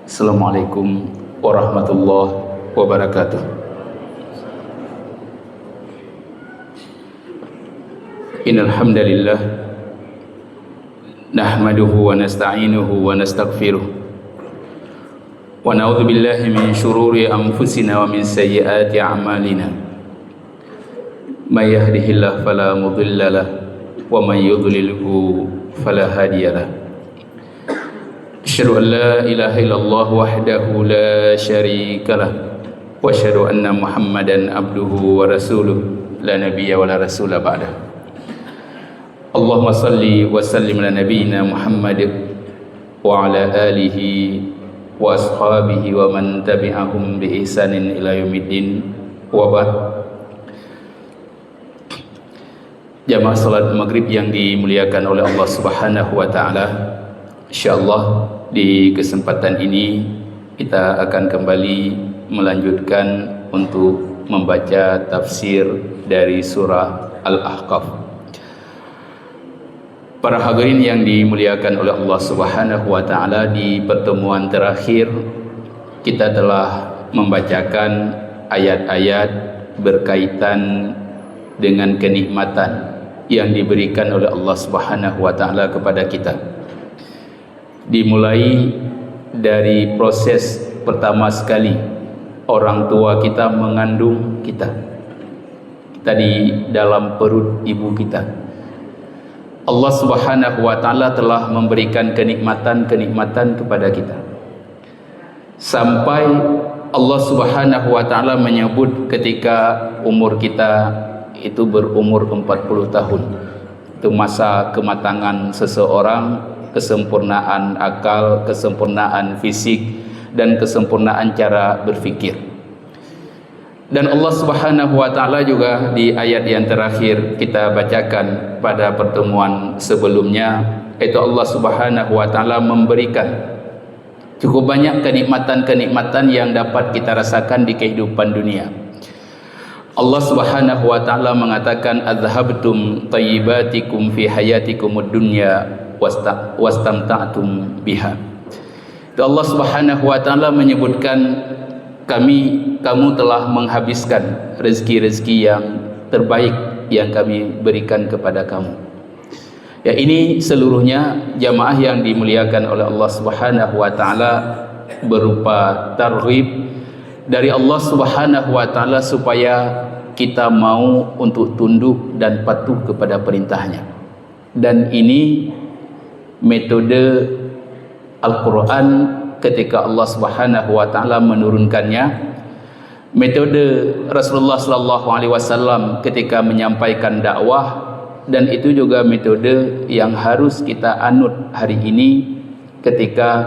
Assalamualaikum warahmatullahi wabarakatuh. Innal hamdalillah nahmaduhu wa nasta'inuhu wa nastaghfiruh wa na'udzu billahi min shururi anfusina wa min sayyiati a'malina. May yahdihillahu fala mudilla lahu wa may yudlilhu fala hadiya lahu. Asyhadu an la ilaha illallah wahdahu la syarika lah wa asyhadu anna Muhammadan abduhu wa rasuluh la nabiyya wa la rasula ba'dah. Allahumma salli wa sallim ala nabiyyina Muhammad wa ala alihi wa ashabihi wa man tabi'ahum bi ihsanin ila yaumiddin wa ba'd. Jamaah salat maghrib yang dimuliakan oleh Allah Subhanahu wa taala, insyaallah di kesempatan ini kita akan kembali melanjutkan untuk membaca tafsir dari surah Al-Ahqaf. Para hadirin yang dimuliakan oleh Allah Subhanahu wa taala, di pertemuan terakhir kita telah membacakan ayat-ayat berkaitan dengan kenikmatan yang diberikan oleh Allah Subhanahu wa taala kepada kita. Dimulai dari proses pertama sekali orang tua kita mengandung kita di dalam perut ibu kita. Allah Subhanahu wa taala telah memberikan kenikmatan-kenikmatan kepada kita, sampai Allah Subhanahu wa taala menyebut ketika umur kita itu berumur 40 tahun. Itu masa kematangan seseorang, kesempurnaan akal, kesempurnaan fisik, dan kesempurnaan cara berfikir. Dan Allah Subhanahu wa taala juga di ayat yang terakhir kita bacakan pada pertemuan sebelumnya, itu Allah Subhanahu wa taala memberikan cukup banyak kenikmatan-kenikmatan yang dapat kita rasakan di kehidupan dunia. Allah Subhanahu wa taala mengatakan, "Adhabtum thayyibatikum fi hayatikumud dunya wastamta'tum biha." Itu Allah Subhanahu wa taala menyebutkan, kamu telah menghabiskan rezeki-rezeki yang terbaik yang kami berikan kepada kamu. Ya, ini seluruhnya jamaah yang dimuliakan oleh Allah Subhanahu wa taala berupa targhib dari Allah Subhanahu wa taala supaya kita mau untuk tunduk dan patuh kepada perintahnya. Dan ini metode Al-Quran ketika Allah Subhanahu wa taala menurunkannya, metode Rasulullah sallallahu alaihi wasallam ketika menyampaikan dakwah, dan itu juga metode yang harus kita anut hari ini ketika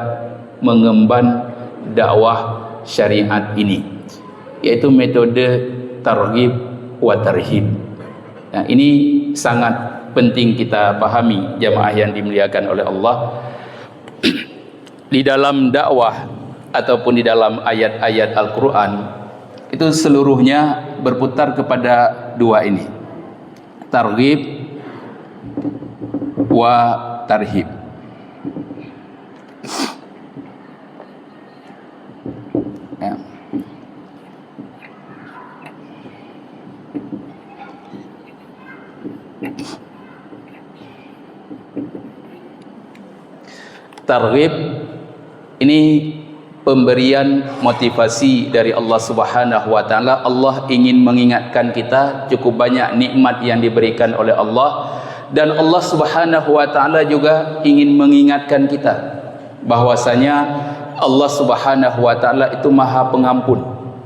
mengemban dakwah syariat ini, yaitu metode targhib wa tarhib. Nah, ini sangat penting kita pahami jamaah yang dimuliakan oleh Allah. Di dalam dakwah ataupun di dalam ayat-ayat Al-Quran itu seluruhnya berputar kepada dua ini, targhib wa tarhib. Ya. Targhib ini pemberian motivasi dari Allah Subhanahu wa taala. Allah ingin mengingatkan kita cukup banyak nikmat yang diberikan oleh Allah, dan Allah Subhanahu wa taala juga ingin mengingatkan kita bahwasanya Allah Subhanahu wa taala itu Maha Pengampun,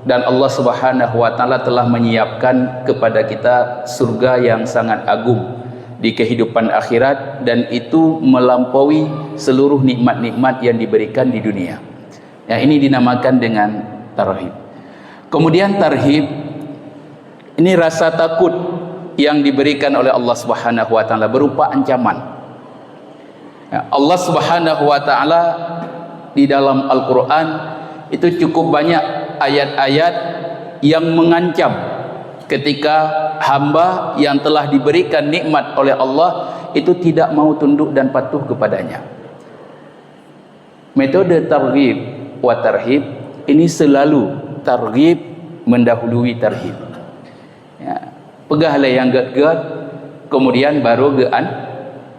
dan Allah Subhanahu wa taala telah menyiapkan kepada kita surga yang sangat agung di kehidupan akhirat, dan itu melampaui seluruh nikmat-nikmat yang diberikan di dunia. Ya, ini dinamakan dengan tarhib. Kemudian tarhib ini rasa takut yang diberikan oleh Allah Subhanahu wa taala berupa ancaman. Ya, Allah Subhanahu wa taala di dalam Al-Qur'an itu cukup banyak ayat-ayat yang mengancam ketika hamba yang telah diberikan nikmat oleh Allah itu tidak mau tunduk dan patuh kepadanya. Metode targhib wa tarhib, ini selalu targhib mendahului tarhib. Ya, pegahlah yang get-get, kemudian baru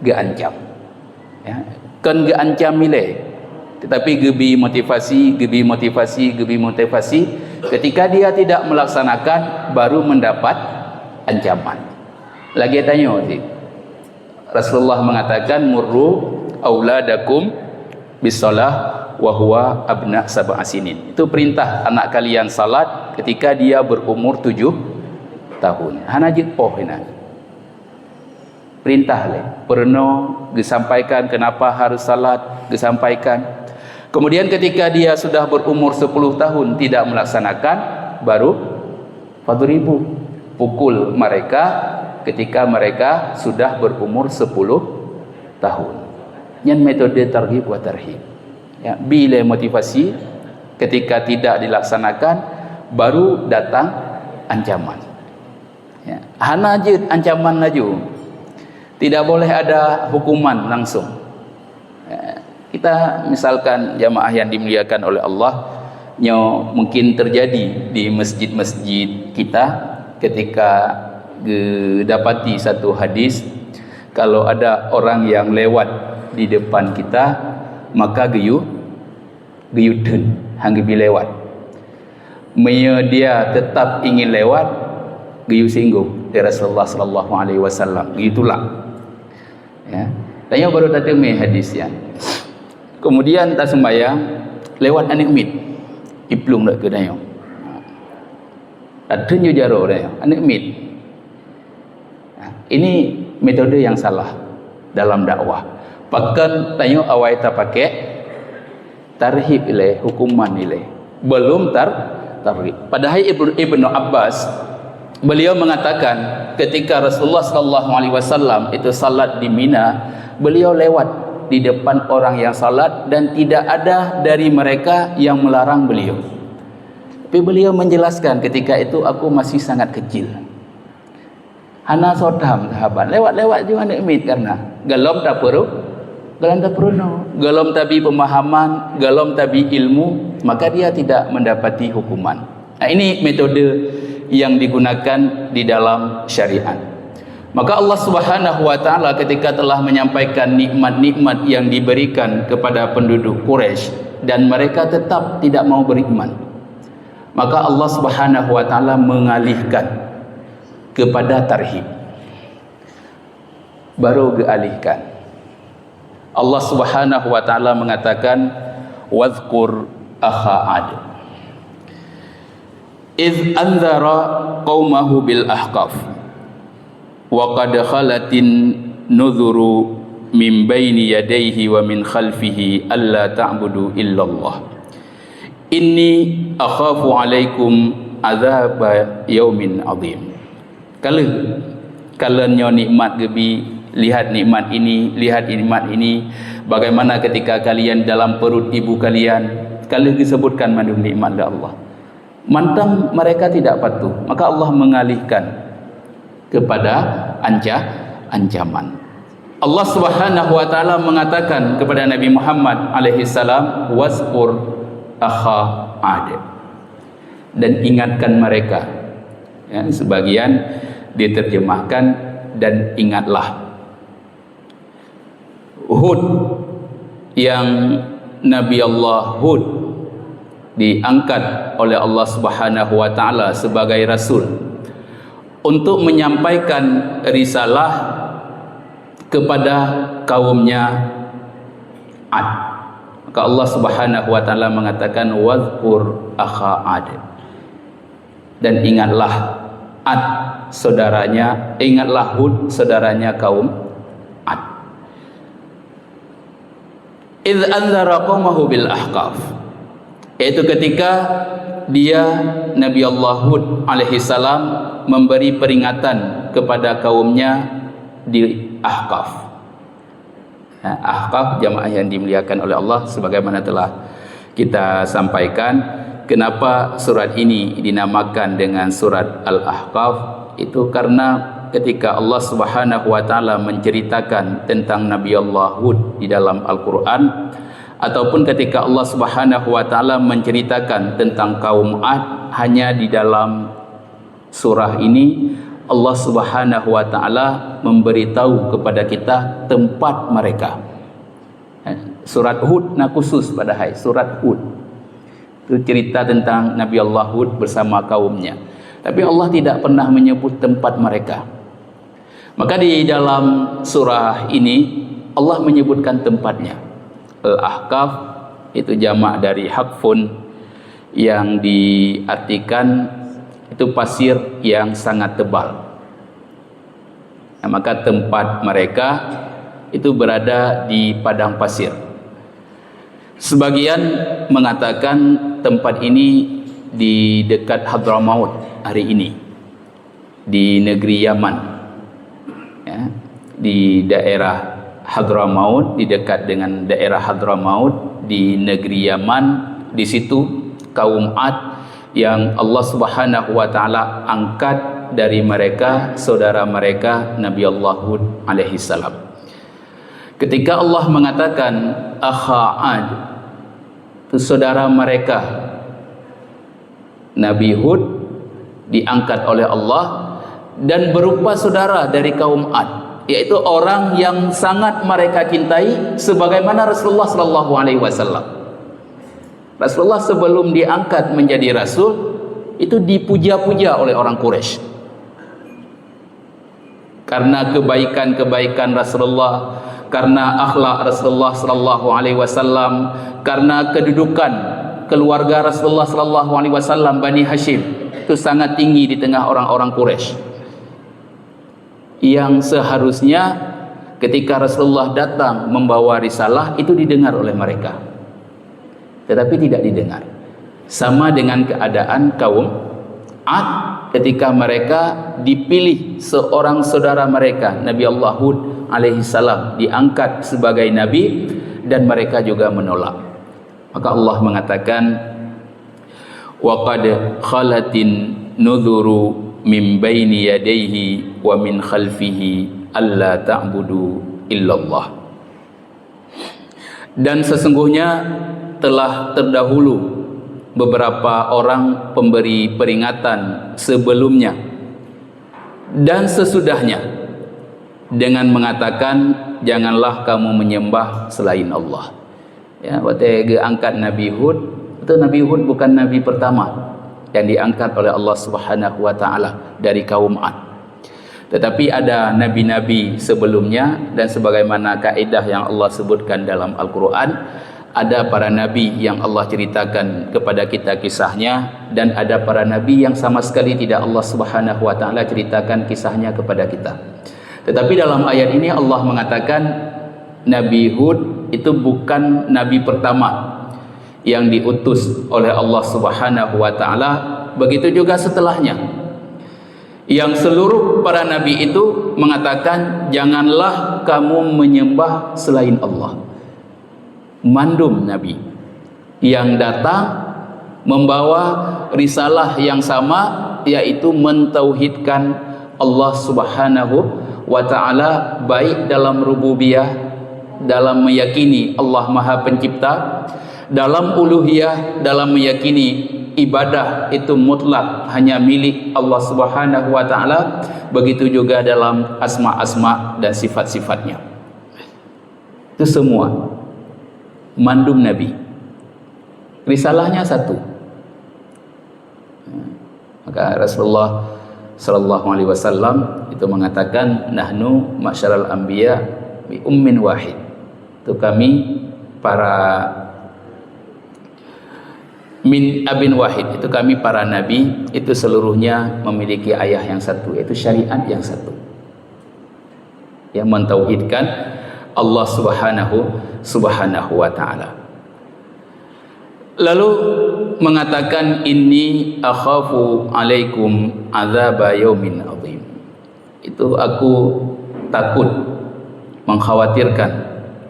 geancam. Ya, kan geancam milih, tetapi gebi motivasi, ketika dia tidak melaksanakan baru mendapat ancaman. Lagi tanya sih, Rasulullah mengatakan murru auladakum bisalah wa huwa abna sab'a sinin. Itu perintah anak kalian salat ketika dia berumur 7 tahun. Hana jitpoh ina. Perintah le. Perno disampaikan kenapa harus salat, disampaikan. Kemudian ketika dia sudah berumur 10 tahun tidak melaksanakan, baru fadribu, pukul mereka ketika mereka sudah berumur 10 tahun. Yang metode targhib wa tarhib. Ya, bila motivasi, ketika tidak dilaksanakan baru datang ancaman. Ya, hana je ancaman laju. Tidak boleh ada hukuman langsung. Ya, kita misalkan jamaah yang dimuliakan oleh Allah, mungkin terjadi di masjid-masjid kita ketika dapati satu hadis, kalau ada orang yang lewat di depan kita maka geyudun hang gebi lewat. Meya dia tetap ingin lewat, geyu singgung dari Rasulullah sallallahu alaihi wasallam. Gitulah. Ya. Tanya baru tadi hadisnya. Kemudian tak sembahyang lewat anik mit. Iplung dak ke dayo. Adanya jaro dayo, anik mit. Ini metode yang salah dalam dakwah. Bahkan tanya awal kita pakai tarhib ilai, hukuman ilai, belum tarhib. Padahal Ibnu Abbas beliau mengatakan ketika Rasulullah sallallahu alaihi wasallam itu salat di Mina, beliau lewat di depan orang yang salat dan tidak ada dari mereka yang melarang beliau. Tapi beliau menjelaskan ketika itu aku masih sangat kecil. Hana sodam sahabat lewat-lewat juga nikmat karena galom tak perlu, galom tabi pemahaman, galom tabi ilmu, maka dia tidak mendapati hukuman. Nah, ini metode yang digunakan di dalam syariat. Maka Allah Subhanahu wa taala ketika telah menyampaikan nikmat-nikmat yang diberikan kepada penduduk Quraisy dan mereka tetap tidak mau beriman, maka Allah Subhanahu wa taala mengalihkan kepada tarhib, baru dialihkan. Allah Subhanahu wa taala mengatakan wazkur akha ad iz anzara qaumahu bil ahqaf wa qad khalatin nuzuru min baini yadayhi wa min khalfihi alla ta'budu illallah inni akhafu alaikum azab yaumin azim. Kalau nikmat gebi, lihat nikmat ini, bagaimana ketika kalian dalam perut ibu kalian, kalau disebutkan mandu nikmat dari Allah, mantang mereka tidak patuh, maka Allah mengalihkan kepada ancaman. Allah Subhanahu wa taala mengatakan kepada Nabi Muhammad alaihi salam, wasqur akha ad, dan ingatkan mereka. Ya, sebagian diterjemahkan dan ingatlah. Hud, yang Nabi Allah Hud diangkat oleh Allah Subhanahu wa taala sebagai rasul untuk menyampaikan risalah kepada kaumnya Ad. Maka Allah Subhanahu wa taala mengatakan wazkur akha Ad, dan ingatlah Ad saudaranya, ingatlah Hud saudaranya kaum Ad. Idz anzara qaumahu bil ahqaf, yaitu ketika dia Nabi Allah Hud alaihi salam memberi peringatan kepada kaumnya di Ahqaf. Nah, Ahqaf jamaah yang dimuliakan oleh Allah, sebagaimana telah kita sampaikan. Kenapa surat ini dinamakan dengan surat Al-Ahqaf? Itu karena ketika Allah Subhanahu wa taala menceritakan tentang Nabi Allah Hud di dalam Al-Qur'an, ataupun ketika Allah Subhanahu wa taala menceritakan tentang kaum Ad, hanya di dalam surah ini Allah Subhanahu wa taala memberitahu kepada kita tempat mereka. Surat Hud nak khusus pada surat Hud. Itu cerita tentang Nabi Allah Hud bersama kaumnya. Tapi Allah tidak pernah menyebut tempat mereka. Maka di dalam surah ini Allah menyebutkan tempatnya. Al-Ahqaf itu jamak dari Haqfun, yang diartikan itu pasir yang sangat tebal. Nah, maka tempat mereka itu berada di padang pasir. Sebagian mengatakan tempat ini di dekat Hadramaut hari ini, di negeri Yaman, ya, di daerah Hadramaut, di dekat dengan daerah Hadramaut di negeri Yaman. Di situ kaum Ad yang Allah Subhanahu wa taala angkat dari mereka saudara mereka Nabi Allah Hud alaihi salam. Ketika Allah mengatakan akha Ad, itu saudara mereka Nabi Hud diangkat oleh Allah dan berupa saudara dari kaum Ad, yaitu orang yang sangat mereka cintai, sebagaimana Rasulullah sallallahu alaihi wasallam. Rasulullah sebelum diangkat menjadi rasul itu dipuja-puja oleh orang Quraisy karena kebaikan-kebaikan Rasulullah, karena akhlak Rasulullah sallallahu alaihi wasallam, karena kedudukan keluarga Rasulullah sallallahu alaihi wasallam Bani Hashim itu sangat tinggi di tengah orang-orang Quraisy, yang seharusnya ketika Rasulullah datang membawa risalah itu didengar oleh mereka, tetapi tidak didengar. Sama dengan keadaan kaum Ad ketika mereka dipilih seorang saudara mereka Nabi Allah Hud alaihi salam diangkat sebagai nabi dan mereka juga menolak. Maka Allah mengatakan wa qad khalatin nudhuru min baini yadayhi wa min khalfihi alla ta'budu illallah. Dan sesungguhnya telah terdahulu beberapa orang pemberi peringatan sebelumnya dan sesudahnya dengan mengatakan janganlah kamu menyembah selain Allah. Ya, waktu angkat Nabi Hud, itu Nabi Hud bukan nabi pertama yang diangkat oleh Allah Subhanahu wa taala dari kaum Ad. Tetapi ada nabi-nabi sebelumnya, dan sebagaimana kaidah yang Allah sebutkan dalam Al-Qur'an, ada para nabi yang Allah ceritakan kepada kita kisahnya, dan ada para nabi yang sama sekali tidak Allah Subhanahu wa taala ceritakan kisahnya kepada kita. Tetapi dalam ayat ini Allah mengatakan Nabi Hud itu bukan nabi pertama yang diutus oleh Allah Subhanahu wa taala, begitu juga setelahnya, yang seluruh para nabi itu mengatakan janganlah kamu menyembah selain Allah. Mandum nabi yang datang membawa risalah yang sama, yaitu mentauhidkan Allah Subhanahu wa taala, baik dalam rububiyah, dalam meyakini Allah Maha Pencipta, dalam uluhiyah, dalam meyakini ibadah itu mutlak hanya milik Allah Subhanahu wa taala, begitu juga dalam asma-asma dan sifat-sifatnya. Itu semua mandum nabi, risalahnya satu. Maka Rasulullah sallallahu alaihi wasallam itu mengatakan nahnu ma'syaral anbiya bi ummin wahid. Itu kami para min abin wahid, itu kami para nabi itu seluruhnya memiliki ayah yang satu, yaitu syariat yang satu yang mentauhidkan Allah Subhanahu wa ta'ala. Lalu mengatakan inni akhafu alaikum azaba yaumin azim. Itu aku takut, mengkhawatirkan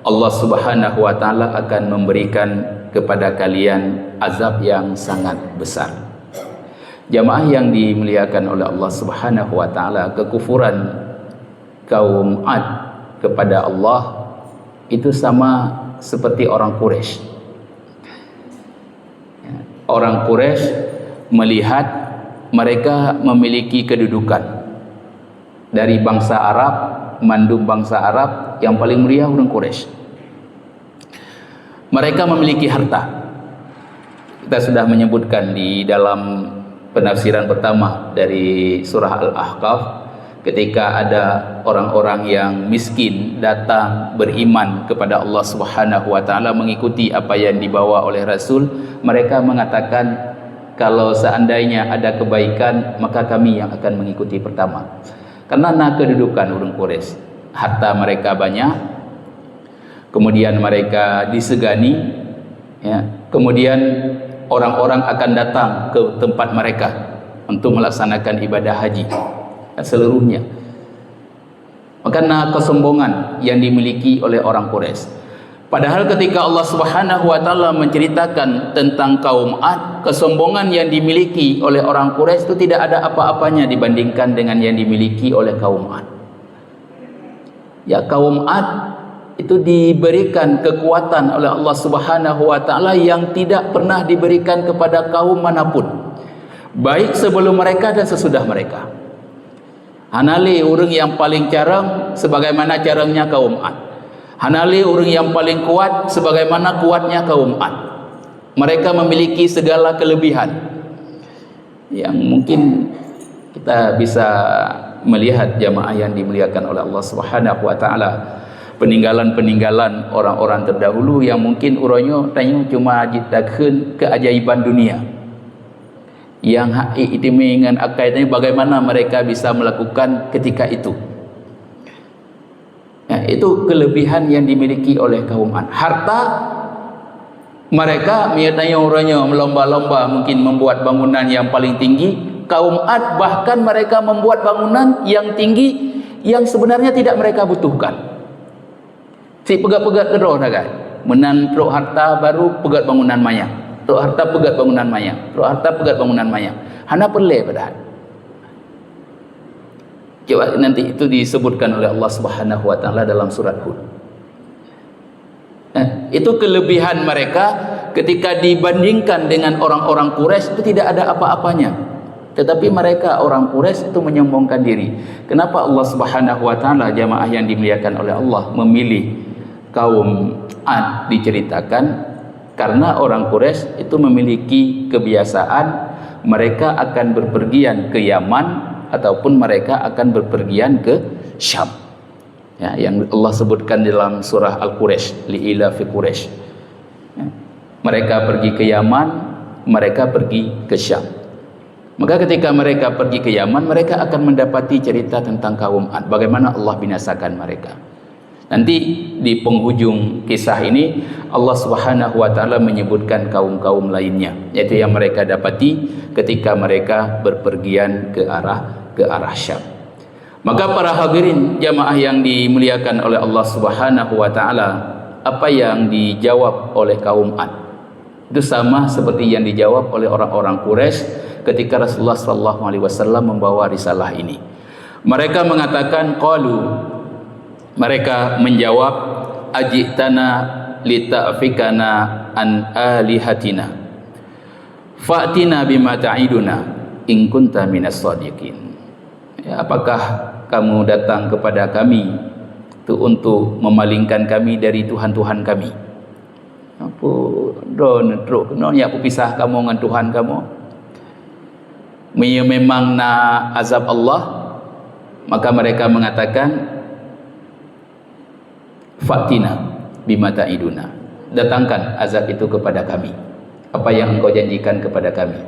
Allah Subhanahu wa ta'ala akan memberikan kepada kalian azab yang sangat besar. Jamaah yang dimuliakan oleh Allah Subhanahu wa ta'ala, kekufuran kaum Ad kepada Allah itu sama seperti orang Quraisy. Orang Quraisy melihat mereka memiliki kedudukan dari bangsa Arab, mandum bangsa Arab yang paling mulia orang Quraisy. Mereka memiliki harta. Kita sudah menyebutkan di dalam penafsiran pertama dari surah Al-Ahqaf, ketika ada orang-orang yang miskin datang beriman kepada Allah Subhanahu wa taala, mengikuti apa yang dibawa oleh Rasul, mereka mengatakan kalau seandainya ada kebaikan maka kami yang akan mengikuti pertama. Karena kedudukan orang Quraisy, harta mereka banyak, kemudian mereka disegani, ya. Kemudian orang-orang akan datang ke tempat mereka untuk melaksanakan ibadah haji seluruhnya. Karena kesombongan yang dimiliki oleh orang Quraisy. Padahal ketika Allah Subhanahu wa taala menceritakan tentang kaum Ad, kesombongan yang dimiliki oleh orang Quraisy itu tidak ada apa-apanya dibandingkan dengan yang dimiliki oleh kaum Ad. Ya, kaum Ad itu diberikan kekuatan oleh Allah Subhanahu wa taala yang tidak pernah diberikan kepada kaum manapun, baik sebelum mereka dan sesudah mereka. Hanali orang yang paling carang sebagaimana carangnya kaum Ad. Hanali orang yang paling kuat sebagaimana kuatnya kaum Ad. Mereka memiliki segala kelebihan yang mungkin kita bisa melihat jamaah yang dimuliakan oleh Allah Subhanahu wa taala, peninggalan-peninggalan orang-orang terdahulu yang mungkin uronyo tanya cuma jitakkeun keajaiban dunia. Yang hak iktimingan akaidnya bagaimana mereka bisa melakukan ketika itu. Ya, itu kelebihan yang dimiliki oleh kaum Ad. Harta mereka menyertai orangnya melomba-lomba mungkin membuat bangunan yang paling tinggi. Kaum Ad bahkan mereka membuat bangunan yang tinggi yang sebenarnya tidak mereka butuhkan. Si pegat-pegat gedor kan, menan truk harta baru pegat bangunan maya, truk harta pegat bangunan maya, truk harta pegat bangunan maya. Hana perle padahal. Coba nanti itu disebutkan oleh Allah Subhanahu wa taala dalam surat Hud. Itu kelebihan mereka ketika dibandingkan dengan orang-orang Quraisy itu tidak ada apa-apanya. Tetapi mereka orang Quraisy itu menyombongkan diri. Kenapa Allah Subhanahu wa taala, jamaah yang dimuliakan oleh Allah, memilih kaum Ad diceritakan? Karena orang Quraisy itu memiliki kebiasaan mereka akan berpergian ke Yaman ataupun mereka akan berpergian ke Syam. Ya, yang Allah sebutkan dalam surah Al-Quraisy, li'ila fi Quraisy. Ya, mereka pergi ke Yaman, mereka pergi ke Syam. Maka ketika mereka pergi ke Yaman, mereka akan mendapati cerita tentang kaum Ad, bagaimana Allah binasakan mereka. Nanti di penghujung kisah ini Allah Subhanahu wa taala menyebutkan kaum-kaum lainnya, yaitu yang mereka dapati ketika mereka berpergian ke arah Syam. Maka para hadirin jamaah yang dimuliakan oleh Allah Subhanahu wa taala, apa yang dijawab oleh kaum Ad itu sama seperti yang dijawab oleh orang-orang Quraisy ketika Rasulullah sallallahu alaihi wasallam membawa risalah ini. Mereka mengatakan qalu, mereka menjawab, ajitana lita'fikana an alihatina fa'tina bima ta'iduna in kunta minas shadiqin. Ya, apakah kamu datang kepada kami untuk memalingkan kami dari Tuhan-Tuhan kami? Apa don truk nonya apa pisah kamu dengan Tuhan kamu? Memang na azab Allah. Maka mereka mengatakan fatina bima ta'iduna, datangkan azab itu kepada kami, apa yang engkau janjikan kepada kami.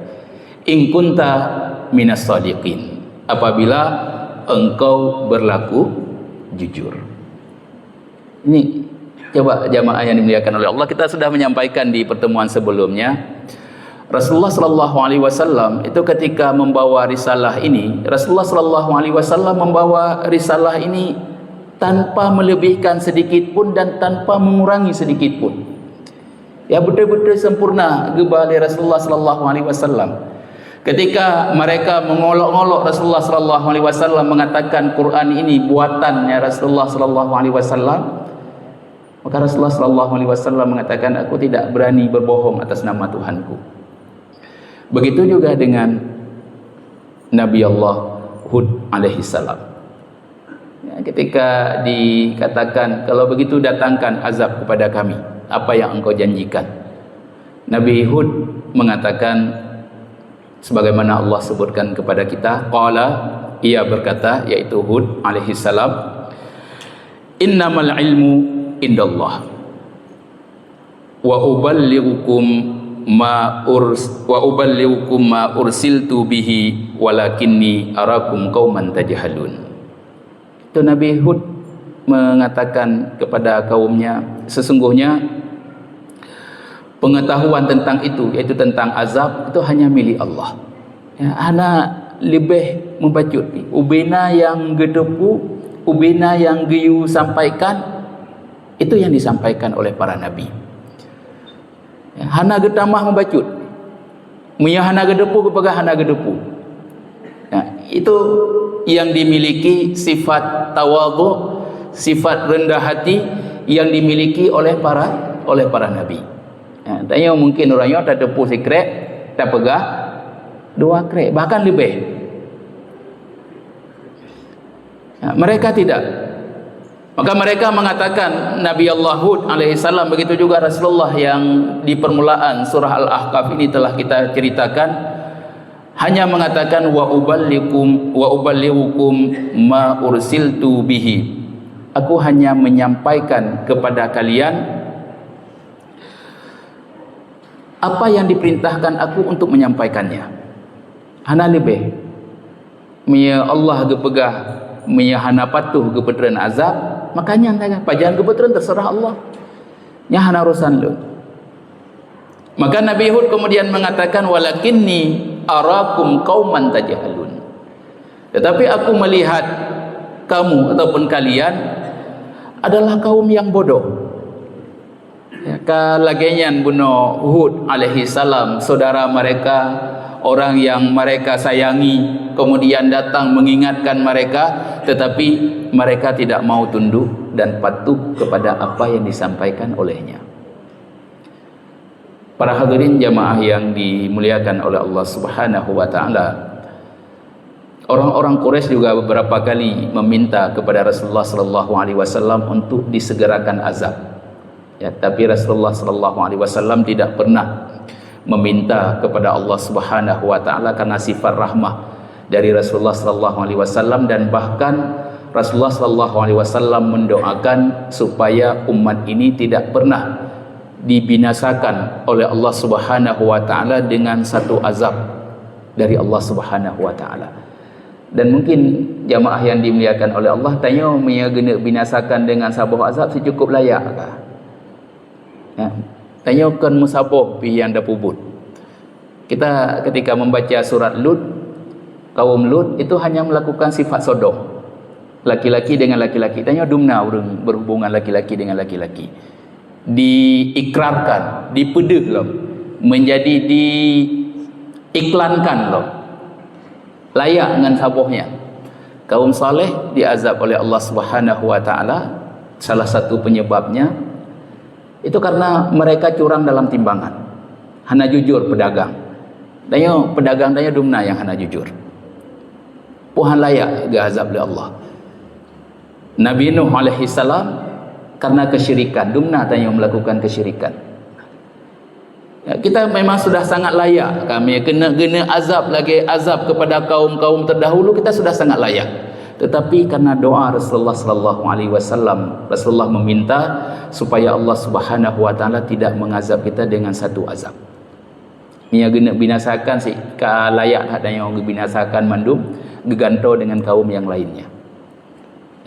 In kunta minas shadiqin, apabila engkau berlaku jujur. Ini coba jamaah yang dimuliakan oleh Allah, kita sudah menyampaikan di pertemuan sebelumnya, Rasulullah sallallahu alaihi wasallam itu ketika membawa risalah ini, Rasulullah sallallahu alaihi wasallam membawa risalah ini tanpa melebihkan sedikit pun dan tanpa mengurangi sedikit pun. Ya, betul-betul sempurna gebali Rasulullah sallallahu alaihi wasallam. Ketika mereka mengolok-olok Rasulullah sallallahu alaihi wasallam mengatakan Quran ini buatannya Rasulullah sallallahu alaihi wasallam, Maka Rasulullah SAW mengatakan, aku tidak berani berbohong atas nama Tuhanku. Begitu juga dengan Nabi Allah Hud alaihissalam. Ya, ketika dikatakan, kalau begitu datangkan azab kepada kami, apa yang engkau janjikan? Nabi Hud mengatakan, sebagaimana Allah sebutkan kepada kita, qala, ia berkata, yaitu Hud alaihissalam, innamal ilmu indallah wa uballighukum ma ursiltu bihi walakinni arakum qauman tajhalun. Itu Nabi Hud mengatakan kepada kaumnya, sesungguhnya pengetahuan tentang itu, yaitu tentang azab, itu hanya milik Allah. Ya, ana lebih membacut ni ubina yang gedepu, ubina yang giyu sampaikan, itu yang disampaikan oleh para nabi. Ya, hana getamah membacut, munya hana gedepu kepada hana gedepu. Ya, itu yang dimiliki sifat tawadhu, sifat rendah hati yang dimiliki oleh para nabi. Ya, tanya mungkin orangnya tak tepu secret, tak pegah 2 krek, bahkan lebih. Ya, mereka tidak. Maka mereka mengatakan, Nabi Allah Hud alaihissalam, begitu juga Rasulullah yang di permulaan surah Al-Ahqaf ini telah kita ceritakan, hanya mengatakan wa uballighukum ma ursiltu bihi. Aku hanya menyampaikan kepada kalian apa yang diperintahkan aku untuk menyampaikannya. Hana lebih. Mia Allah gepegah, mia hana patuh gepetren azab, makanya antara pajan gepetren terserah Allah. Nya hana urusan lu. Maka Nabi Hud kemudian mengatakan, walakinni arakum qauman tajhalun. Tetapi aku melihat kamu ataupun kalian adalah kaum yang bodoh. Ya, kalagenyan buno Hud alaihi salam, saudara mereka, orang yang mereka sayangi, kemudian datang mengingatkan mereka, tetapi mereka tidak mau tunduk dan patuh kepada apa yang disampaikan olehnya. Para hadirin jamaah yang dimuliakan oleh Allah Subhanahu wa taala, orang-orang Quraisy juga beberapa kali meminta kepada Rasulullah sallallahu alaihi wasallam untuk disegerakan azab. Ya, tapi Rasulullah sallallahu alaihi wasallam tidak pernah meminta kepada Allah Subhanahu wa taala karena sifat rahmah dari Rasulullah sallallahu alaihi wasallam, dan bahkan Rasulullah sallallahu alaihi wasallam mendoakan supaya umat ini tidak pernah dibinasakan oleh Allah Subhanahu wa taala dengan satu azab dari Allah Subhanahu wa taala. Dan mungkin jamaah yang dimuliakan oleh Allah tanya, "Mia gena binasakan dengan sabah azab secukup layak kah?" Ya. Tanyakan musabah pi yang dah pubut. Kita ketika membaca surat Lut, kaum Lut itu hanya melakukan sifat sodom, laki-laki dengan laki-laki. Tanya dumna berhubungan laki-laki dengan laki-laki, diikrarkan, dipedeh loh, menjadi diiklankan loh, layak dengan sabahnya. Kaum saleh diazab oleh Allah Subhanahu wa taala. Salah satu penyebabnya itu karena mereka curang dalam timbangan, hana jujur pedagang. Tanya pedagang, tanya dumna yang hana jujur, puhan layak gazab oleh Allah. Nabi Nuh alaihi salam karena kesyirikan, dumna tanya melakukan kesyirikan. Ya, kita memang sudah sangat layak, kami kena azab lagi, azab kepada kaum-kaum terdahulu, kita sudah sangat layak. Tetapi karena doa Rasulullah sallallahu alaihi wasallam, Rasulullah meminta supaya Allah Subhanahu wa taala tidak mengazab kita dengan satu azab. Nia gena binasakan si ka layak hadanya orang binasakan mandum geganto dengan kaum yang lainnya.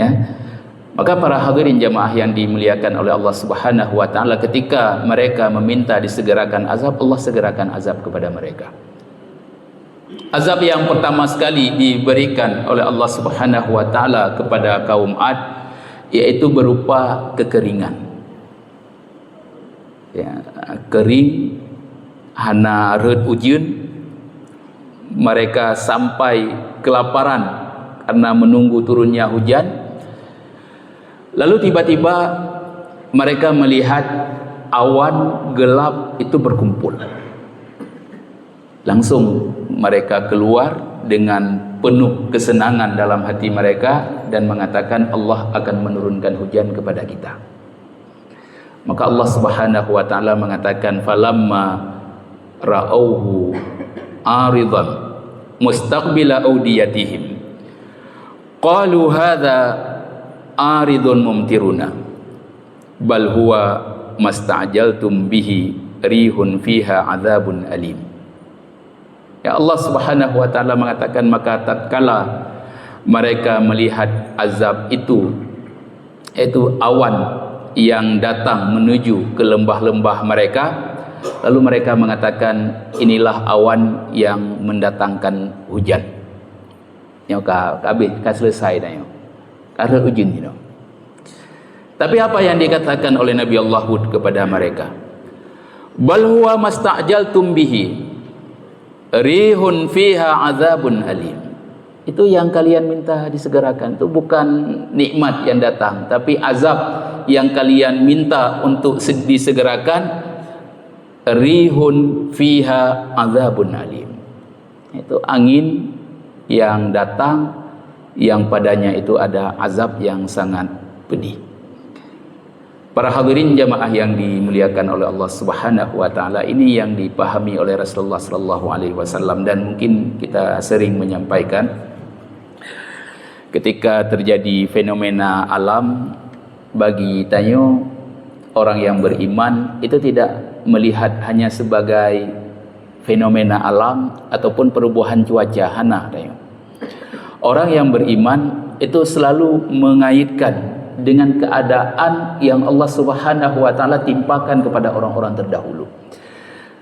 Ya. Maka para hadirin jamaah yang dimuliakan oleh Allah Subhanahu wa taala, ketika mereka meminta disegerakan azab, Allah segerakan azab kepada mereka. Azab yang pertama sekali diberikan oleh Allah Subhanahu wa taala kepada kaum Ad yaitu berupa kekeringan. Ya, kering, hana reut ujun, mereka sampai kelaparan karena menunggu turunnya hujan. Lalu tiba-tiba mereka melihat awan gelap itu berkumpul. Langsung mereka keluar dengan penuh kesenangan dalam hati mereka dan mengatakan Allah akan menurunkan hujan kepada kita. Maka Allah Subhanahu wa taala mengatakan falamma ra'auhu aridan mustaqbila awdiyatihim qalu hadza aridun mumtiruna bal huwa masta'jaltum bihi rihun fiha adzabun alim. Ya, Allah Subhanahu wa taala mengatakan maka tatkala mereka melihat azab itu, yaitu awan yang datang menuju ke lembah-lembah mereka, lalu mereka mengatakan inilah awan yang mendatangkan hujan. Yang habis selesai dah. Karena hujan itu. Tapi apa yang dikatakan oleh Nabi Allah Hud kepada mereka? Bal huwa masta'jaltum bihi rihun fiha azabun alim. Itu yang kalian minta disegerakan. Itu bukan nikmat yang datang, tapi azab yang kalian minta untuk disegerakan. Rihun fiha azabun alim. Itu angin yang datang yang padanya itu ada azab yang sangat pedih. Para hadirin jamaah yang dimuliakan oleh Allah Subhanahu wa taala, ini yang dipahami oleh Rasulullah sallallahu alaihi wasallam, dan mungkin kita sering menyampaikan ketika terjadi fenomena alam, bagi tanyo orang yang beriman itu tidak melihat hanya sebagai fenomena alam ataupun perubahan cuaca hana tanyo. Orang yang beriman itu selalu mengaitkan dengan keadaan yang Allah Subhanahu wa taala timpakan kepada orang-orang terdahulu.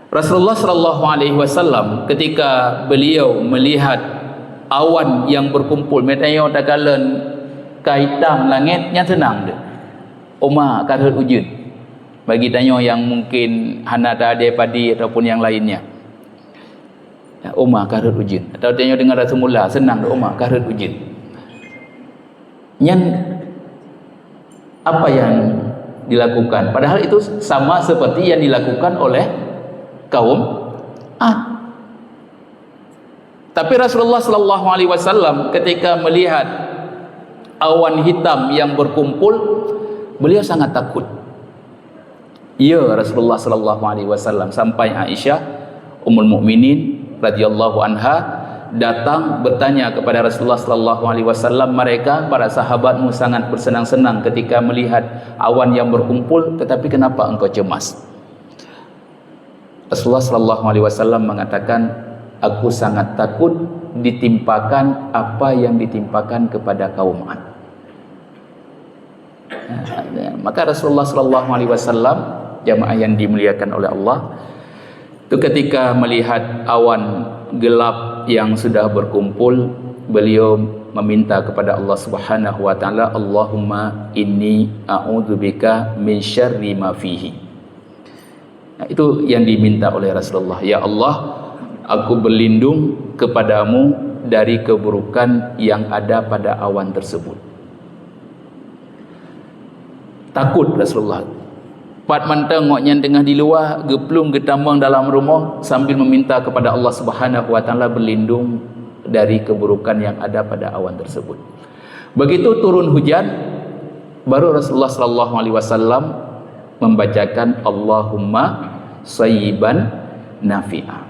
Rasulullah sallallahu alaihi wasallam ketika beliau melihat awan yang berkumpul, metayo dakalan kaitam langit yang tenang dia. Oma karut ujud. Bagi tanyo yang mungkin hana ada padi ataupun yang lainnya. Ya, Oma karut ujud. Atau tanyo dengar semula senang dah Oma karut ujud. Yang apa yang dilakukan? Padahal itu sama seperti yang dilakukan oleh kaum Ad. Tapi Rasulullah sallallahu alaihi wasallam ketika melihat awan hitam yang berkumpul, beliau sangat takut. Ya, Rasulullah sallallahu alaihi wasallam sampai Aisyah Ummul Mukminin radhiyallahu anha datang bertanya kepada Rasulullah sallallahu alaihi wasallam, mereka para sahabatmu sangat bersenang-senang ketika melihat awan yang berkumpul, tetapi kenapa engkau cemas? Rasulullah sallallahu alaihi wasallam mengatakan, aku sangat takut ditimpakan apa yang ditimpakan kepada kaum Ad. Maka Rasulullah sallallahu alaihi wasallam, jamaah yang dimuliakan oleh Allah, itu ketika melihat awan gelap yang sudah berkumpul, beliau meminta kepada Allah Subhanahu wa taala, Allahumma inni a'udzubika min syarri ma fihi. Nah, itu yang diminta oleh Rasulullah. Ya Allah, aku berlindung kepadamu dari keburukan yang ada pada awan tersebut. Takut Rasulullah. Pat mantang ngoknya tengah di luar, geplung getambang dalam rumah sambil meminta kepada Allah Subhanahu wa taala berlindung dari keburukan yang ada pada awan tersebut. Begitu turun hujan, baru Rasulullah sallallahu alaihi wasallam membacakan Allahumma sayyiban nafi'a.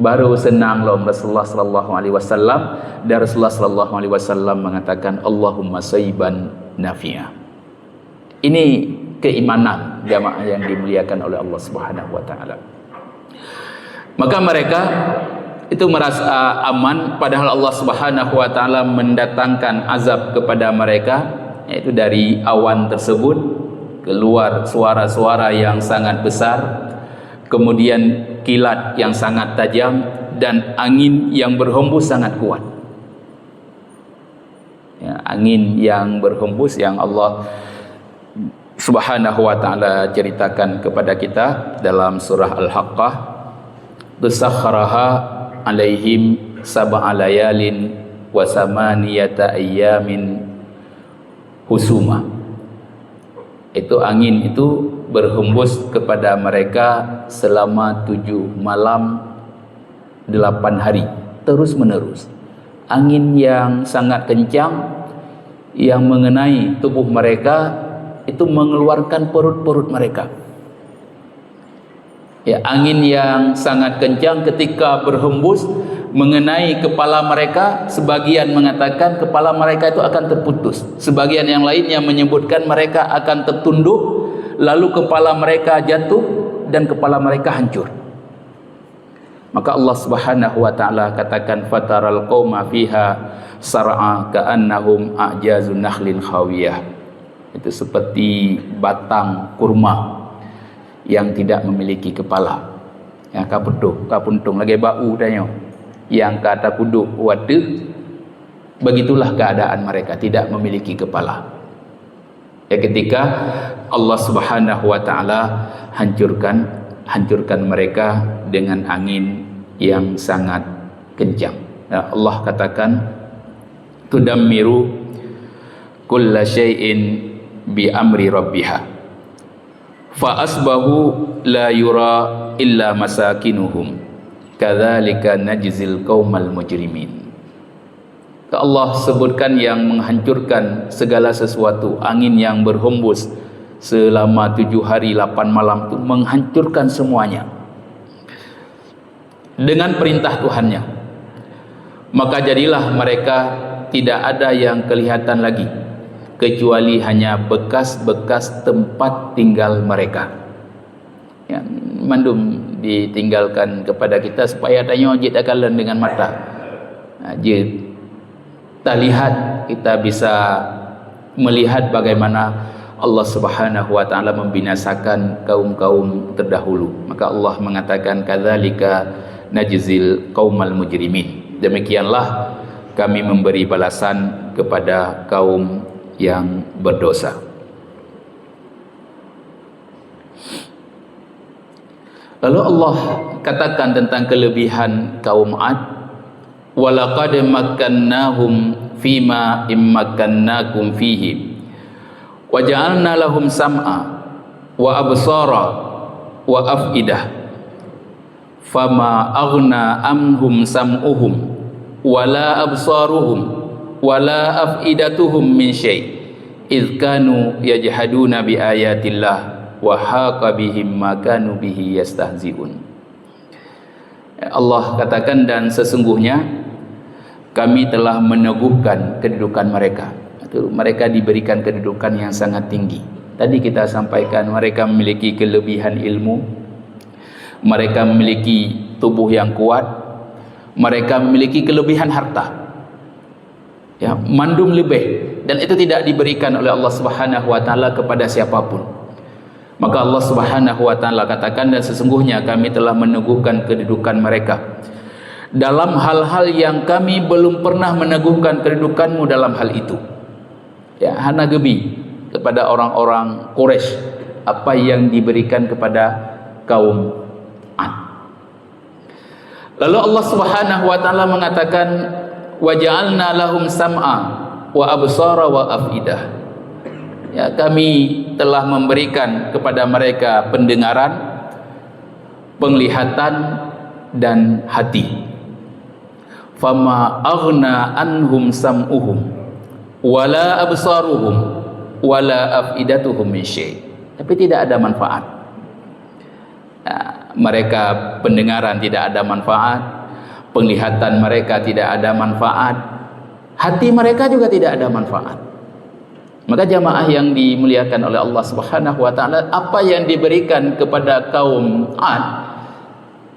Baru senang loh Rasulullah sallallahu alaihi wasallam, dan Rasulullah sallallahu alaihi wasallam mengatakan Allahumma sayyiban nafi'a. Ini keimanan jamaah yang dimuliakan oleh Allah Subhanahu wa taala. Maka mereka itu merasa aman, padahal Allah Subhanahu wa taala mendatangkan azab kepada mereka, yaitu dari awan tersebut keluar suara-suara yang sangat besar, kemudian kilat yang sangat tajam, dan angin yang berhembus sangat kuat. Ya, angin yang berhembus yang Allah Subhanahu wa ta'ala ceritakan kepada kita dalam surah Al-Haqqah, tusakharaha alaihim sab'a layalin wa samaniyata ayyamin husuma. Itu angin itu berhembus kepada mereka selama 7 malam 8 hari terus menerus. Angin yang sangat kencang yang mengenai tubuh mereka itu mengeluarkan perut-perut mereka. Ya, angin yang sangat kencang ketika berhembus mengenai kepala mereka, sebagian mengatakan kepala mereka itu akan terputus, sebagian yang lainnya menyebutkan mereka akan tertunduk, lalu kepala mereka jatuh dan kepala mereka hancur. Maka Allah Subhanahu wa taala katakan fataral qauma fiha sar'a ka'annahum a'jazun nakhlin khawiyah. Itu seperti batang kurma yang tidak memiliki kepala. Yang kapuntung lagi bau danyo. Yang kata kuduk waduh, begitulah keadaan mereka, tidak memiliki kepala. Ya, ketika Allah Subhanahu wa taala hancurkan mereka dengan angin yang sangat kencang. Nah, Allah katakan tudammiru kulla syai'in bi amri rabbiha fa asbahu la yura illa masakinuhum kadzalika najzil qaumal mujrimin. Allah sebutkan yang menghancurkan segala sesuatu, angin yang berhembus selama 7 hari 8 malam itu menghancurkan semuanya dengan perintah Tuhannya. Maka jadilah mereka tidak ada yang kelihatan lagi kecuali hanya bekas-bekas tempat tinggal mereka. Ya, mandum ditinggalkan kepada kita supaya tanya jid akalan dengan mata. Jid tak lihat, kita bisa melihat bagaimana Allah Subhanahu wa taala membinasakan kaum-kaum terdahulu. Maka Allah mengatakan kadzalika najzil qaumal mujrimin. Demikianlah kami memberi balasan kepada kaum yang berdosa. Lalu Allah katakan tentang kelebihan kaum 'Ad, walaqad makkannahum fima immakkannakum fihi waja'alna lahum sam'a wa absara wa af'idah fama aghna anhum sam'uhum wala absaruhum wala af'idatuhum min syai' idh kanu yajhaduna bi ayatillah wa haqa bihim ma kanu bihi yastahzi'un. Allah katakan, dan sesungguhnya kami telah meneguhkan kedudukan mereka. Itu mereka diberikan kedudukan yang sangat tinggi. Tadi kita sampaikan mereka memiliki kelebihan ilmu, mereka memiliki tubuh yang kuat, mereka memiliki kelebihan harta. Ya, mandum lebih, dan itu tidak diberikan oleh Allah Subhanahu wa taala kepada siapapun. Maka Allah Subhanahu wa taala katakan, dan sesungguhnya kami telah meneguhkan kedudukan mereka dalam hal-hal yang kami belum pernah meneguhkan kedudukanmu dalam hal itu. Ya, hana gebi kepada orang-orang Quraisy apa yang diberikan kepada kaum 'Ad. Lalu Allah Subhanahu wa taala mengatakan waja'alna lahum sam'a wa absara wa af'idah. Ya, kami telah memberikan kepada mereka pendengaran, penglihatan dan hati. Fama aghna anhum sam'uhum wala absaruhum wala af'idatuhum min syai'. Tapi tidak ada manfaat. Ya, mereka pendengaran tidak ada manfaat, penglihatan mereka tidak ada manfaat, hati mereka juga tidak ada manfaat. Maka jamaah yang dimuliakan oleh Allah Subhanahu wa taala, apa yang diberikan kepada kaum 'Ad,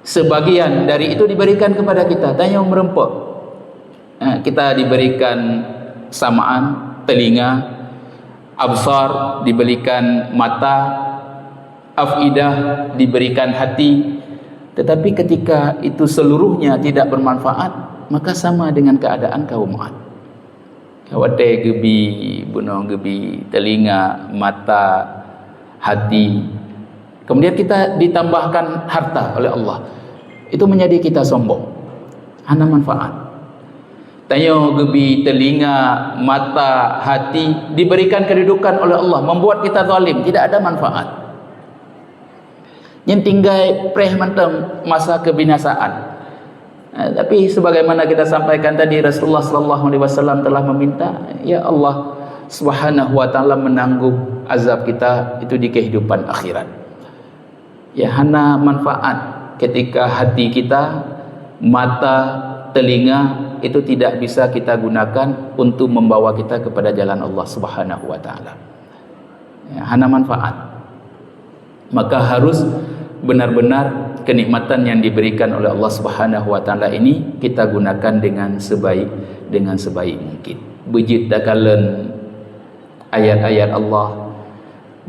sebagian dari itu diberikan kepada kita. Tanya merempok. Kita diberikan samaan, telinga, absar diberikan mata, afidah diberikan hati. Tetapi ketika itu seluruhnya tidak bermanfaat, maka sama dengan keadaan kaum 'Ad. Kawate gebi, bunong gebi, telinga, mata, hati. Kemudian kita ditambahkan harta oleh Allah. Itu menjadi kita sombong. Hana manfaat. Tanya gebi telinga, mata, hati diberikan kedudukan oleh Allah, membuat kita zalim, tidak ada manfaat. Yang tinggal preh mantang masa kebinasaan. Tapi sebagaimana kita sampaikan tadi, Rasulullah sallallahu alaihi wasallam telah meminta, ya Allah Subhanahu wa taala menanggung azab kita itu di kehidupan akhirat. Ya, hana manfaat ketika hati kita, mata, telinga itu tidak bisa kita gunakan untuk membawa kita kepada jalan Allah Subhanahu wa taala. Ya, hana manfaat. Maka harus benar-benar kenikmatan yang diberikan oleh Allah Subhanahu wa taala ini kita gunakan dengan sebaik mungkin. Bejit dah kalen ayat-ayat Allah,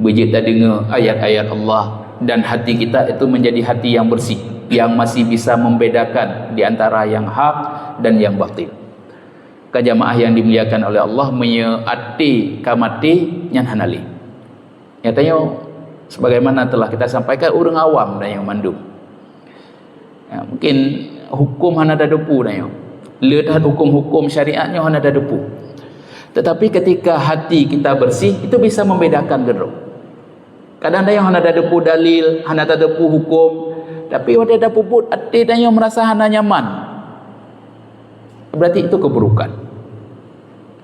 bejit dah dengar ayat-ayat Allah, dan hati kita itu menjadi hati yang bersih, yang masih bisa membedakan di antara yang hak dan yang batil. Kajamaah yang dimuliakan oleh Allah, menyeati kamati nyan hanali. Nyatanya sebagaimana telah kita sampaikan, orang awam dan yang mandum. Ya, mungkin hukum hana ada depu dan yang lihat hukum-hukum syariatnya hana ada depu. Tetapi ketika hati kita bersih, itu bisa membedakan geruk. Kadang ada yang hana ada depu dalil, hana ada depu hukum, tapi ada depu put hati dan yang merasa hana nyaman, berarti itu keburukan.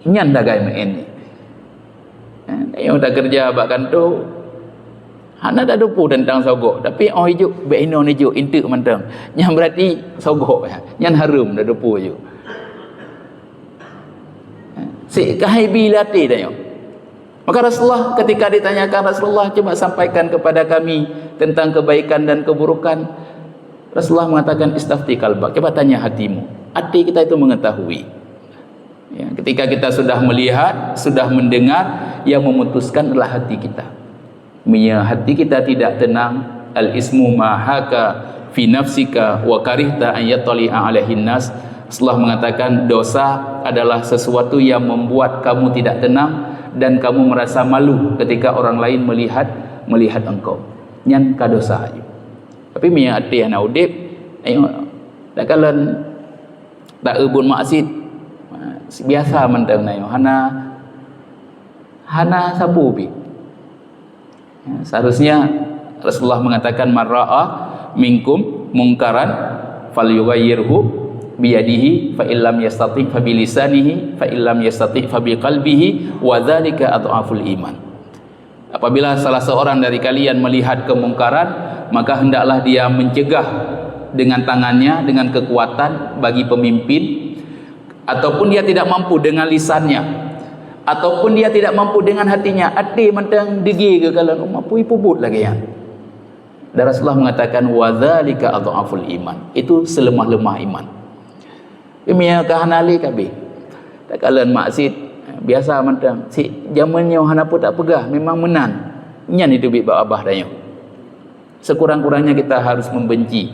Nyan dah gaya main ni. Yang dah kerja bahkan tu hana dah depu tentang sogok, tapi oh hijau beino ni hijau intik mantang. Yang berarti sogok ya. Yang harum dah depu je. Si kahibi lati dah yo. Maka Rasulullah ketika ditanyakan, Rasulullah coba sampaikan kepada kami tentang kebaikan dan keburukan. Rasulullah mengatakan istafti qalbak, coba tanya hatimu. Hati kita itu mengetahui. Ya, ketika kita sudah melihat, sudah mendengar, yang memutuskan adalah hati kita. Hati kita tidak tenang, al-ismu ma haka fi nafsika wa karihta an yatali'a alaihin nas. Rasulullah mengatakan dosa adalah sesuatu yang membuat kamu tidak tenang dan kamu merasa malu ketika orang lain melihat engkau. Nyan ka dosa aja. Tapi miya ati hana udip, ayo dak kalan tak ubun maksud biasa mentang nayo hana sabu bi. Ya, seharusnya Rasulullah mengatakan marra'a minkum mungkaran falyughayyirhu biyadihi fa illam yastati' fa bilisanihi fa illam yastati' fa biqalbihi wa dzalika adhaful iman. Apabila salah seorang dari kalian melihat kemungkaran, maka hendaklah dia mencegah dengan tangannya, dengan kekuatan bagi pemimpin, ataupun dia tidak mampu dengan lisannya, ataupun dia tidak mampu dengan hatinya. Hati mentang degi ke kalau mampu ipubut lagi ya. Dan Rasulullah mengatakan wa dzalika adhaful iman. Itu selemah-lemah iman. Imiya kahanali kabe. Tak kalan maksud biasa mentang si zamannya hana pun tak pegah, memang menan. Nyan itu bi abah danyo. Sekurang-kurangnya kita harus membenci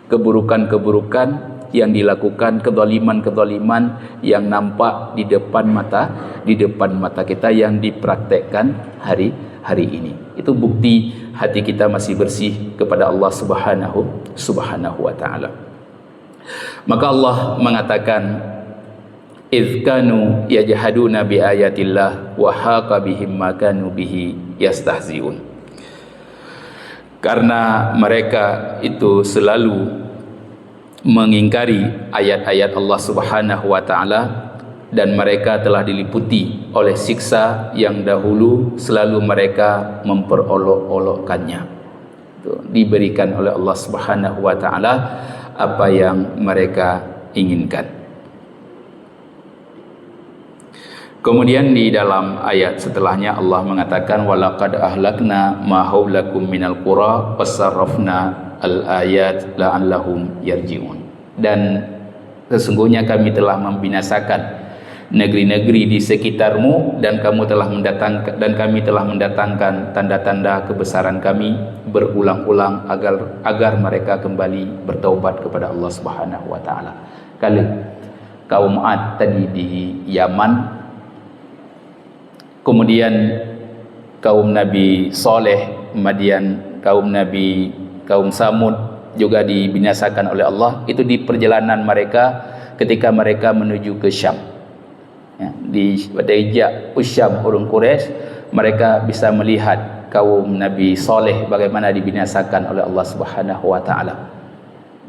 keburukan-keburukan yang dilakukan, kezaliman-kezaliman yang nampak di depan mata kita, yang dipraktekkan hari ini. Itu bukti hati kita masih bersih kepada Allah Subhanahu wa taala. Maka Allah mengatakan idz kanu yajhaduna bi ayatillah wa haqa bihim ma kanu bihi yastahziun. Karena mereka itu selalu mengingkari ayat-ayat Allah Subhanahu wa taala, dan mereka telah diliputi oleh siksa yang dahulu selalu mereka memperolok-olokkannya. Itu diberikan oleh Allah Subhanahu wa taala apa yang mereka inginkan. Kemudian di dalam ayat setelahnya Allah mengatakan walaqad ahlakna ma haulakum minal qura wasarrafna al-ayat la'allahum yarji'un. Dan sesungguhnya kami telah membinasakan negeri-negeri di sekitarmu, dan kami telah mendatangkan tanda-tanda kebesaran kami berulang-ulang agar mereka kembali bertaubat kepada Allah Subhanahu wa taala. Kali kaum Ad tadi di Yaman, kemudian kaum Nabi Saleh Madian, kaum Samud juga dibinasakan oleh Allah. Itu di perjalanan mereka ketika mereka menuju ke Syam. Ya, di Wada'ijak Usyam orang Quraisy, mereka bisa melihat kaum Nabi Saleh bagaimana dibinasakan oleh Allah Subhanahu wa taala.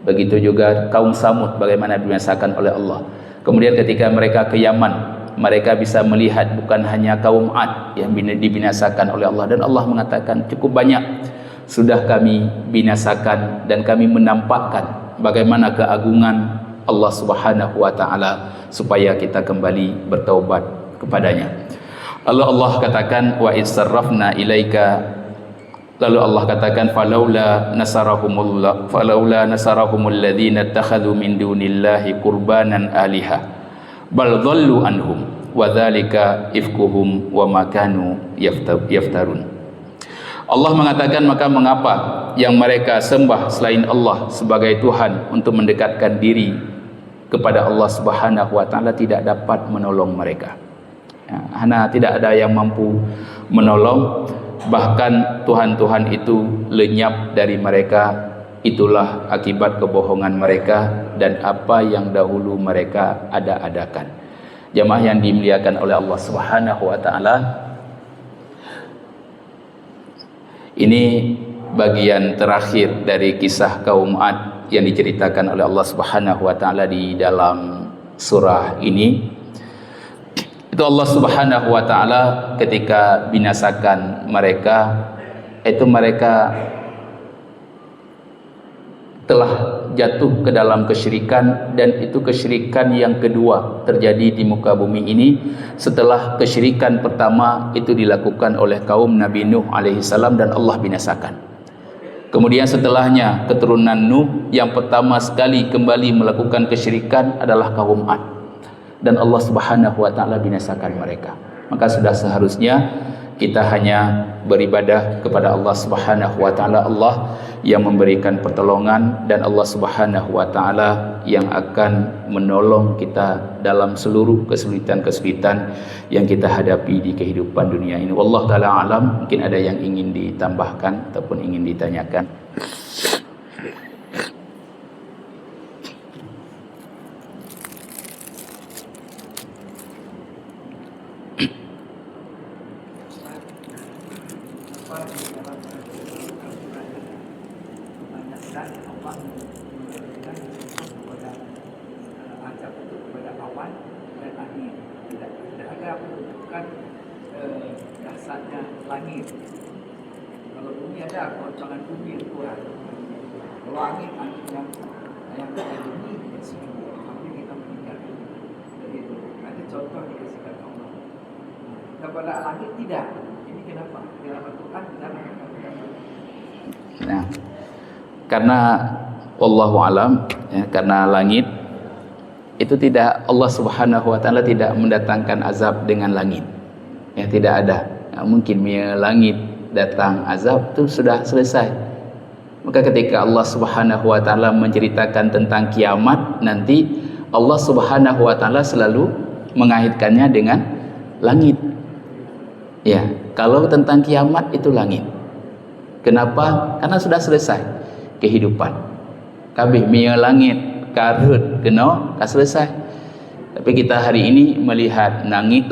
Begitu juga kaum Samud bagaimana dibinasakan oleh Allah. Kemudian ketika mereka ke Yaman, mereka bisa melihat bukan hanya kaum Ad yang dibinasakan oleh Allah, dan Allah mengatakan cukup banyak sudah kami binasakan dan kami menampakkan bagaimana keagungan Allah Subhanahu wa taala supaya kita kembali bertaubat kepadanya. Lalu Allah katakan wa isarrafna ilaika, lalu Allah katakan falaula nasarahumul ladzina ittakhadhu min dunillahi qurbanan aliha bal dhallu anhum wa dzalika ifkuhum wa ma kanu yaftarun. Allah mengatakan, maka mengapa yang mereka sembah selain Allah sebagai Tuhan untuk mendekatkan diri kepada Allah Subhanahu wa taala tidak dapat menolong mereka. Ya, hanya tidak ada yang mampu menolong, bahkan Tuhan-Tuhan itu lenyap dari mereka. Itulah akibat kebohongan mereka dan apa yang dahulu mereka ada-adakan. Jamaah yang dimuliakan oleh Allah Subhanahu wa taala, ini bagian terakhir dari kisah kaum Ad yang diceritakan oleh Allah Subhanahu wa taala di dalam surah ini. Itu Allah Subhanahu wa taala ketika binasakan mereka, itu mereka telah jatuh ke dalam kesyirikan, dan itu kesyirikan yang kedua terjadi di muka bumi ini setelah kesyirikan pertama itu dilakukan oleh kaum Nabi Nuh alaihi salam dan Allah binasakan. Kemudian setelahnya keturunan Nuh yang pertama sekali kembali melakukan kesyirikan adalah kaum Ad, dan Allah Subhanahu wa taala binasakan mereka. Maka sudah seharusnya kita hanya beribadah kepada Allah Subhanahu wa taala, Allah yang memberikan pertolongan dan Allah Subhanahu wa taala yang akan menolong kita dalam seluruh kesulitan-kesulitan yang kita hadapi di kehidupan dunia ini. Wallahu taala alam. Mungkin ada yang ingin ditambahkan ataupun ingin ditanyakan. Dasarnya langit. Kalau bumi ada goncangan bumi itu kurang. Kalau angin yang ada bumi tapi kita meninggal. Jadi itu ada contoh dikasihkan Allah. Kepada langit tidak. Ini kenapa? Kenapa Tuhan tidak mengatakan? Nah, karena wallahu alam, ya, karena langit itu tidak, Allah Subhanahu wa taala tidak mendatangkan azab dengan langit. Ya, tidak ada. Nah, mungkin langit datang azab itu sudah selesai. Maka ketika Allah Subhanahu wa taala menceritakan tentang kiamat nanti, Allah Subhanahu wa taala selalu mengaitkannya dengan langit. Ya, kalau tentang kiamat itu langit. Kenapa? Karena sudah selesai kehidupan. Kabeh langit karut kena selesai. Tapi kita hari ini melihat langit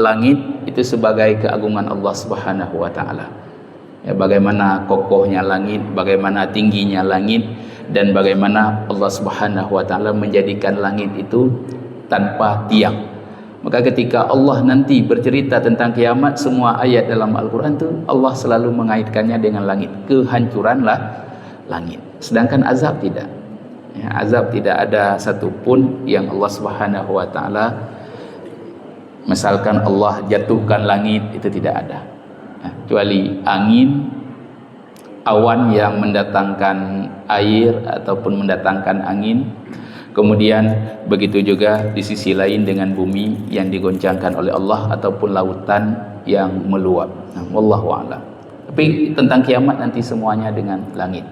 itu sebagai keagungan Allah Subhanahu wa taala. Ya, bagaimana kokohnya langit, bagaimana tingginya langit, dan bagaimana Allah Subhanahu wa taala menjadikan langit itu tanpa tiang. Maka ketika Allah nanti bercerita tentang kiamat, semua ayat dalam Al-Qur'an itu Allah selalu mengaitkannya dengan langit. Kehancuranlah langit. Sedangkan azab tidak. Ya, azab tidak ada satupun yang Allah Subhanahu wa taala, misalkan Allah jatuhkan langit, itu tidak ada. Ya, kecuali angin, awan yang mendatangkan air ataupun mendatangkan angin. Kemudian begitu juga di sisi lain dengan bumi yang digoncangkan oleh Allah ataupun lautan yang meluap. Nah, wallahu a'lam. Tapi tentang kiamat nanti semuanya dengan langit.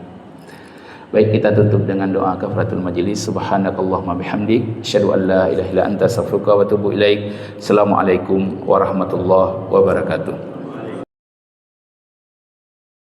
Baik, kita tutup dengan doa kafaratul majlis. Subhanakallahumma bihamdik, asyhadu an la ilaha illa anta, astaghfiruka wa atubu ilaik. Assalamualaikum warahmatullahi wabarakatuh.